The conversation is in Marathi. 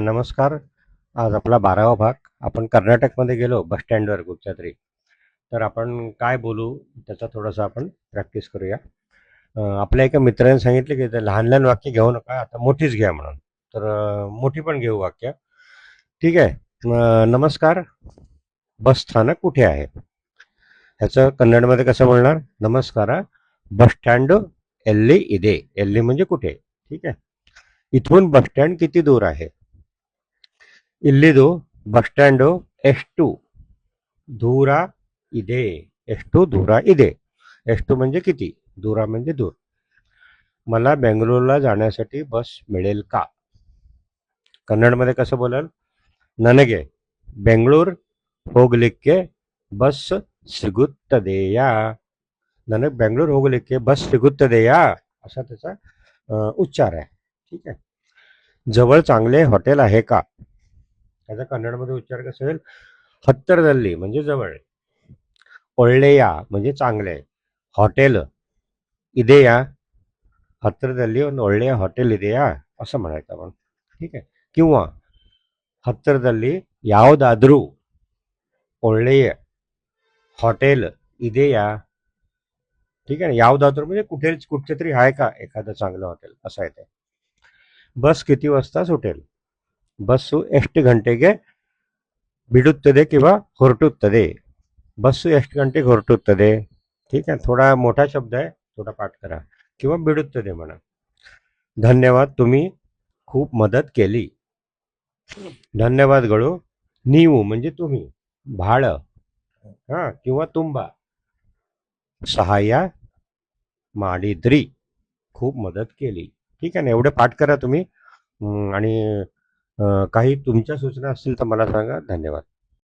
नमस्कार. आज आपला 12वा भाग. आपण कर्नाटकमध्ये गेलो बस स्टँडवर कुठच्यातरी. तर आपण काय बोलू त्याचा थोडासा आपण प्रॅक्टिस करूया. आपल्या एका मित्राने सांगितले की ते लहान लहान वाक्य घेऊ नका, आता मोठीच घ्या म्हणून. तर मोठी पण घेऊ वाक्य. ठीक आहे. नमस्कार, बस स्थानक कुठे आहे? ह्याचं कन्नडमध्ये कसं बोलणार? नमस्कार, बस स्टँड एल्ली इदे. एल्ली म्हणजे कुठे. ठीक आहे. इथून बस स्टँड किती दूर आहे? ಇಲ್ಲಿದು ಬಸ್ ಸ್ಟ್ಯಾಂಡು ಎಷ್ಟು दूर ಇದೆ. ಎಷ್ಟು दूर ಇದೆ. ಎಷ್ಟು म्हणजे किती, दूरा म्हणजे दूर. मला बेंगळूरला जाण्यासाठी बस मिळेल का? कन्नडमध्ये कसं बोलाल? ನನಗೆ ಬೆಂಗಳೂರು ಹೋಗಲಿಕ್ಕೆ ಬಸ್ ಸಿಗುತ್ತದೆಯಾ? ನನಗೆ ಬೆಂಗಳೂರು ಹೋಗಲಿಕ್ಕೆ बस सिगुತ್ತದೆಯಾ असा त्याचा उच्चार आहे. ठीक आहे. जवळ चांगले हॉटेल आहे का? त्याचा कन्नडमध्ये उच्चार कसा होईल? हत्तरदल्ली म्हणजे जवळ, ಒಳ್ಳೆಯ म्हणजे चांगले, हॉटेल ಇದೆಯಾ, ಹತ್ತಿರದಲ್ಲಿ ಒಂದು ಒಳ್ಳೆಯ ಹಾಟೆಲ್ ಇದೆಯಾ असं म्हणायचं आपण. ठीक आहे. किंवा ಹತ್ತಿರದಲ್ಲಿ ಯಾವುದಾದ್ರೂ ಒಳ್ಳೆಯ हॉटेल ಇದೆಯಾ. ठीक आहे ना. ಯಾವುದಾದ್ರೂ म्हणजे कुठचे तरी आहे का एखादं चांगलं हॉटेल असं आहे ते. बस किती वाजता सुटेल? बस्सು ಎಷ್ಟು ಗಂಟೆಗೆ ಬಿಡುತ್ತದೆ किंवा ಹೊರಟುತ್ತದೆ. बस्सು ಎಷ್ಟು ಗಂಟೆಗೆ ಹೊರಟುತ್ತದೆ. ठीक आहे. थोडा मोठा शब्द आहे, थोडा पाठ करा. किंवा बिडुತ್ತದೆ म्हणा. धन्यवाद, तुम्ही खूप मदत केली. धन्यवादಗಳು. ನೀವು म्हणजे तुम्ही, ಭಾಳ किंवा तुम्बा सहाय्य ಮಾಡಿದ್ರಿ, खूप मदत केली. ठीक आहे ना. एवढे पाठ करा तुम्ही. आणि काही तुमच्या सूचना असतील तर मला सांगा. धन्यवाद.